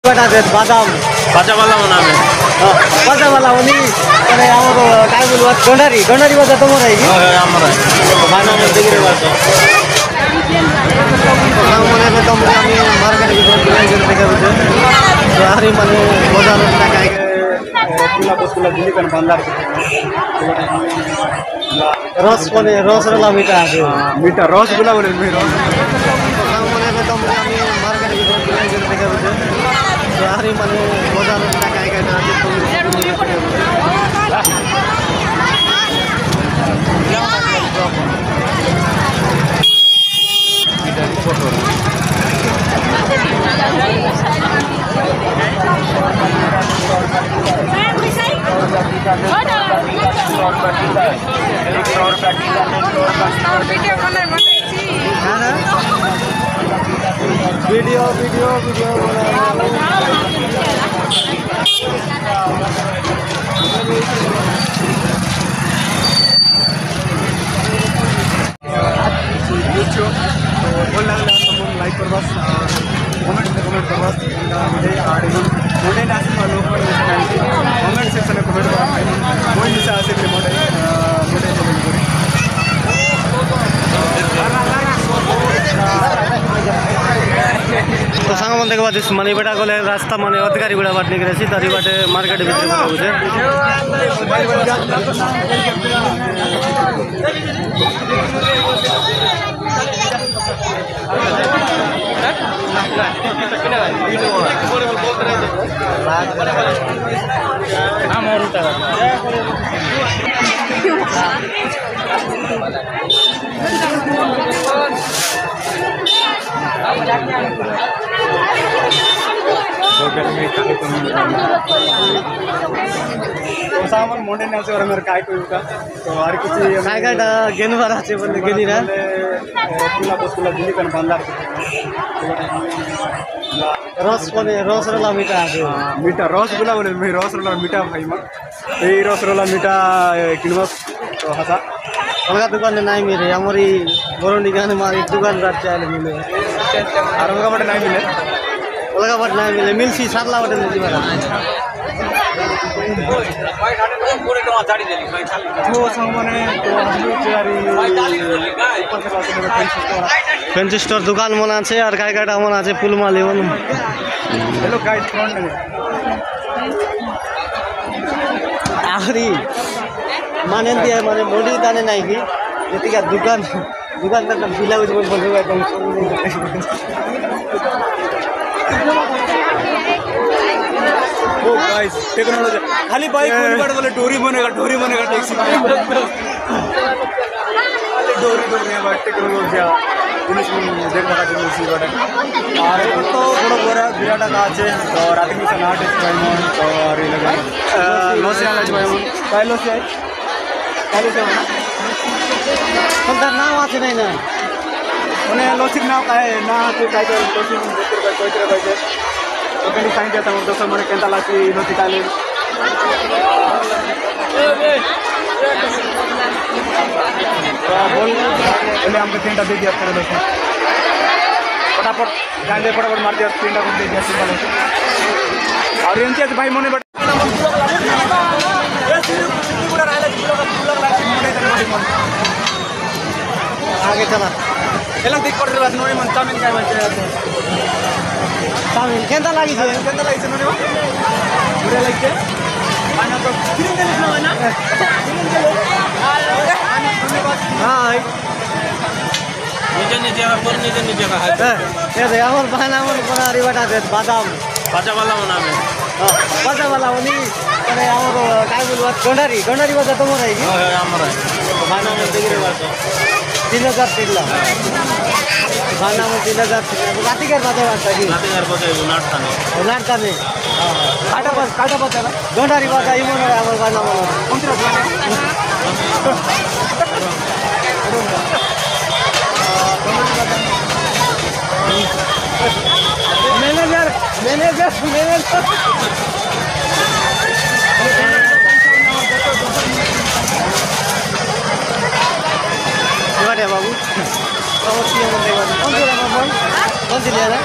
बादाम बाजा वाला बना में बाजा वाला होनी মানে আমার কাই বলবো গন্ডারি গন্ডারি বাজা তোমার এই আমরা বানা में देख रहे बात মনে তো আমরা আমি মার্কেটে ভিতরে দেখে বুঝে আরে মানে বাজার টাকায় পুলা বসুলা দিলি কোন বান্দার রস মানে রসগোল্লা মিঠা আছে মিঠা রসগোল্লা বলে মনে তো আমরা আমি মার্কেটে ভিতরে দেখে বুঝে আরে মানে বাজার টাকায় আছে वीडियो वीडियो वीडियो लाइक करवा कमेंट करवा कमेंट सेक्शन कमेंट तो सांग मन देखा मानी बेटा गले रास्ता माने अधिकारी गुड़ा बाट निकले तरी बाटे मार्केट भितर बुझे सामान मोटे नाचे और मेरे काय कोई का तो हर किसी काय का गेन वाला আছে বলে গেনি না পুলা বসুলা দিলি কোন বান্দার রস মানে রসগোল্লা মিঠা আছে মিঠা রসগোল্লা বলে মে রসগোল্লা মিঠা ভাই মা এই রসগোল্লা মিঠা কিনবা তো হাসা अलगा दुकान नहीं मिले हमारी बरौनी गाने मारी दुकानदार चाहे मिले और अलगा बटे नहीं मिले अलगा बटे नहीं मिले मिलसी सातला बटे नहीं मिला फैंसी स्टोर दुकान मना है और काय काटा मना है पुल माले हेलो गाइस आखिरी माने दिया माने मोड़ी दाने नहीं की जैसे क्या दुकान दुकान का बिला उस पर बोल रहा है ओ गाइस टेक्नोलॉजी खाली बाइक बोले डोरी बनेगा टैक्सी खाली डोरी बनेगा टेक्नोलॉजी जिनिस देखा जिनिस बाटे और तो बड़ा बड़ा बिराट का আছে तो रात में 8 पाइमन तो और ये लगा लॉस आला पाइमन काय लॉस है काले से नाम आते नहीं ना उन्हें लॉसिक नाम काय ना तो काय लॉसिक कोई तरह पाहिजे तो कहीं साइन देता हूं दोस्तों मैंने केंता लाची नोटी काले बोल पहले हमको तीनटा दे दिया करे दोस्तों फटाफट जाने फटाफट मार दिया तीनटा को दे दिया सिंपल और एंती भाई मोने आगे चला एला देख पड़ रहा नोने मन चाउमिन काय मानते चाउमिन केंता लागी छे नोने बुरे लागते पाना तो क्रीम दे ना ना हां नीचे का है ये दे और बहाना मन बना रिवाटा दे बादाम बाजा वाला बना में बाजा वाला होनी মানে আমার কাই বলবো গন্ডারি গন্ডারি বাজা তোমার এই আমরা বানা में देख रहे बात 3000 টিলা বানা में 3000 রাতিকার বাজা বাজা কি রাতিকার বাজা নাটটা নেই কাটা বাজা না গন্ডারি বাজা ইমন আমার বাজা মনে কোনটা मैनेजर मैनेजर मैनेजर बाबू कौन सी लिया था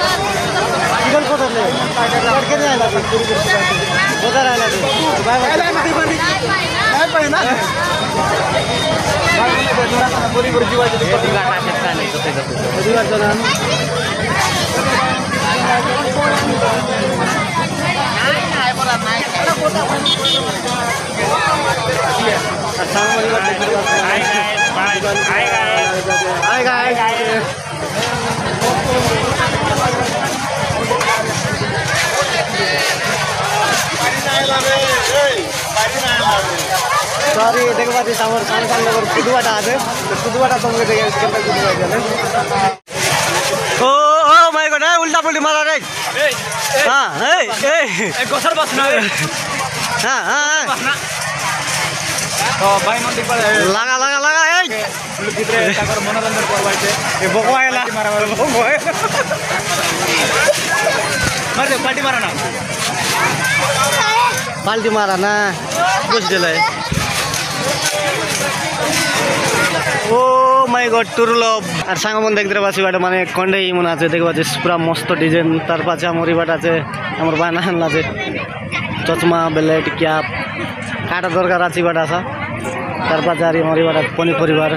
निकल को ले करके नहीं आला उधर आला नाही पाहिजे ना पूरी पूरी जीवाची दिवस ना सॉरी देखो बात समोर सांगताना कुदवाटा आहे कुदवाटा तुमके ओ ओ माय गॉड उल्टा पुल्टी मारा रे हां ए गोसर बस ना हां हां तो भाई मन दिख लगा लगा लगा ए भितरे ताकर मनोरंजन करवायचे ए बकवायला मारा बकवाय मारे पार्टी मारा ना कुछ दिलाय ओ माय गॉड टुरुलो আর সাঙ্গমন দেখতে পাচ্ছি বাট মানে কন্ডেই মনে আছে দেখতে পাচ্ছি পুরা মস্ত ডিজাইন তার পাশে আমার বাট আছে আমার বানান আছে চশমা বেলেট ক্যাপ কাটা দরকার আছে বাট আসা তার পাশে আর আমার বাট পনি পরিবার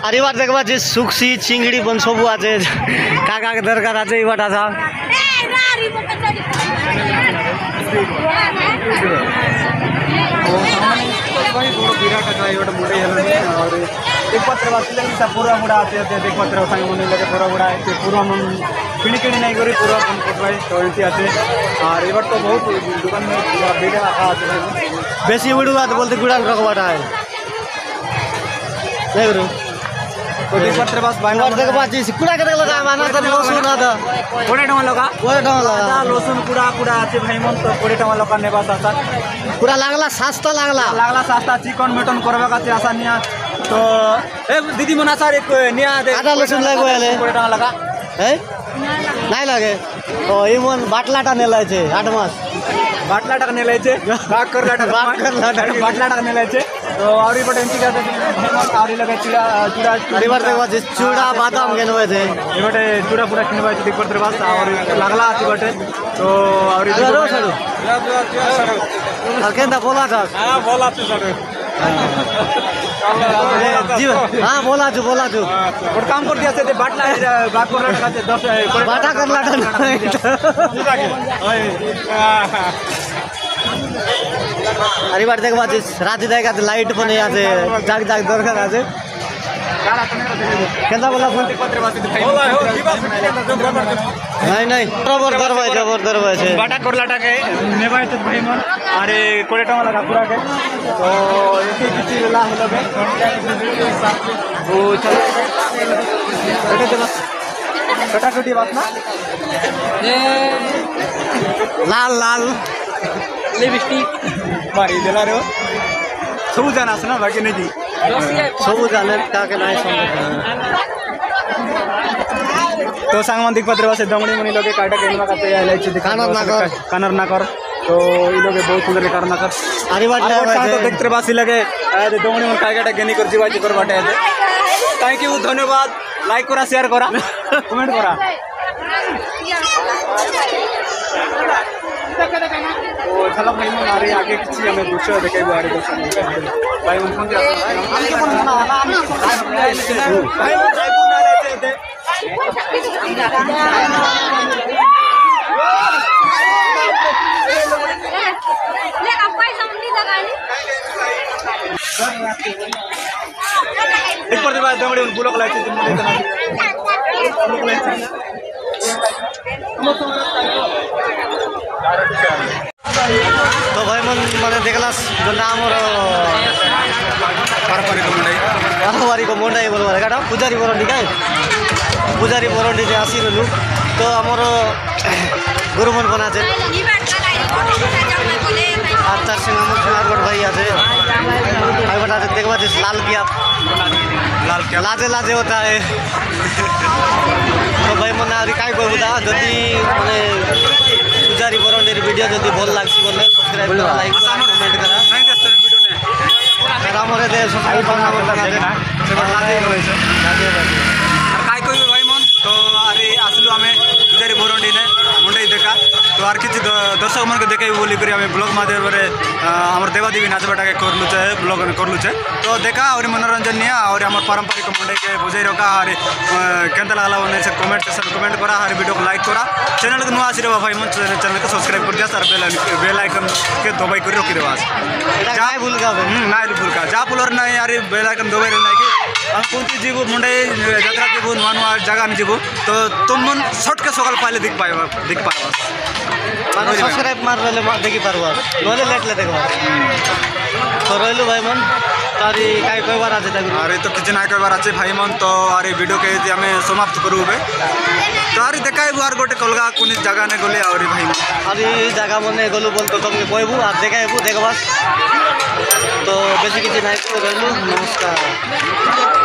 আর এবার দেখবা যে সুকসি চিংড়ি বন সবু আছে কাকা দরকার আছে এবার আসা বিরাট আছে এবার মোটাই হলো আর দেখপত্র বাসলে পুরা মুড়া আছে দেখপত্র সাঙ্গ মনে লাগে পুরা মুড়া আছে পুরা মন কিনি কিনি নাই করে পুরা ফোন করবাই তো এমতি আছে আর এবার তো বহুত দোকান মে পুরা ভিড় রাখা আছে বেশি ভিড় আছে বলতে গুড়াল রকবাটা है नहीं गुरु तो देखपत्र बस बांगर देख बाजी कुड़ा के लगा माना तो लसुन आदा 20 टका लगा 20 टका लगा लसुन कुड़ा कुड़ा আছে ভাই মন তো 20 टका लगा নেবা আসা পুরা লাগলা সস্তা চিকন মটন করবা কাছে আসা নিয়া তো এ দিদি মনা স্যার এক নিয়া দে আদা লসুন লাগবে 20 टका लगा है নাই লাগে তো ইমন বাটলাটা নেলাইছে 8 মাস बाटला टाकने लायचे बाग करला बाटला टाकने लायचे तो आवरी पण एमटी का आवरी लगा चूड़ा चूड़ा परिवार देखवा चूड़ा बादाम घेनवायचे एबटे चूड़ा पूरा किनवायचे दिक पत्र बास आवरी लागला आती बटे तो आवरी रो सडू केंदा बोला था हां बोला तू सडू हां बोला तू और काम कर दिया से बाटला बाग करला टाकाचे 10 बाटा करला अरे बार देख बात राती देखा लाइट पण আছে জাগ জাগ দরকার আছে কেনটা বলা ফোন পত্রে বাসি নাই নাই বরাবর দরবাইছে বাটা করলাটাকে নেবাইতে ভাই মন আরে 20 টাকা লাগা পুরা के तो एके किसी ला हलबे ओ चलो बेटे चलो कटाकटी बात ना लाल लाल लिपस्टिक मारी देला रे सब जाना আছে না বাকি নাকি सब জানে কাকে নাই সঙ্গে तो सांगमान दिखपत्र बसे दमणी मनी लोगे काटा केनवा काते आलायचे कानर नाकर तो ई लोगे बहुत सुंदर कानर नाकर आरी बात तो देखते बासी लगे दमणी मन काटा गेनी कर जीवाची कर बाटे थैंक यू धन्यवाद लाइक करा शेयर करा कमेंट करा तो चलो भाई मन आरे आगे किसी हमें दूसरा देखे बारे को भाई मन फोन भाई ना लेते थे ले अपाई समनी लगानी एक पर बाद दमड़ी उन बुलक लाइट दिन में तो भाई मन माने देखलास जो नाम और पारपारी को मुंडाई बोलवा गाटा पूजारी बरंडी काय पूजारी बरंडी जे आसी रहलु तो हमर गुरुमन बना छे अच्छा सिंह हमर कुमारगढ़ भाई आछे भाई बता दे देखबा जे लाल किया लाजे लाजे होता है तो भाई मन आरी काय करबुदा जदी माने ପୂଜାରୀ ବରଣ୍ଡିର ଭିଡ଼ିଓ ଯଦି ଭଲ ଲାଗ୍ସି ବୋଲେ ସବସ୍କ୍ରାଇବ୍ କରା ଲାଇକ୍ କରା କମେଣ୍ଟ କରା ଆମର ଏତେ ସବସ୍କ୍ରାଇବ୍ କରା काय कह भाई मन तो अरे आसलु आम पूजारी भरंडी ने मुंडे देखा तो आर कि दर्शक मन को देखे बोलिक ब्लॉग माध्यम आम देवादेवी नाचबाटा करलुचे ब्लॉग करलुचे तो देखा और मनोरंजन निया और आम पारंपरिक मुंडे के बुझे रखा और केंता लगला बोले से कमेंट सेक्शन कमेंट करा और वीडियो को लाइक करा चैनल को नुआ आसिरे भाई मन चैनल को सब्सक्राइब कर दिया सर बेल आइकन के दबाई कर रखी देवा जा भूल का ना भूल का जा पुलर ना यार बेल आइकन दबाई रहना कि हम कौन जीवु मुंडे यात्रा जीवु नुआ नुआ जगह जीवु तो तुम मन शॉर्ट के सकाल पाले दिख पाए माने सब्सक्राइब मार रहे देखी पारबा नले लेट ले देखबा तो रहलु भाई मन तारी काय कहबार আছে তাকে अरे तो किछ ना कहबार আছে भाई मन तो अरे वीडियो के हमें समाप्त करू बे तो अरे देखाई बुआर गोटे कलगा कोनी जगह ने गले और भाई मन अरे जगह मने गलु बोल तो तुमके कहबू और देखाइबू देखबा तो बेसी किछ नाही रहलु नमस्कार।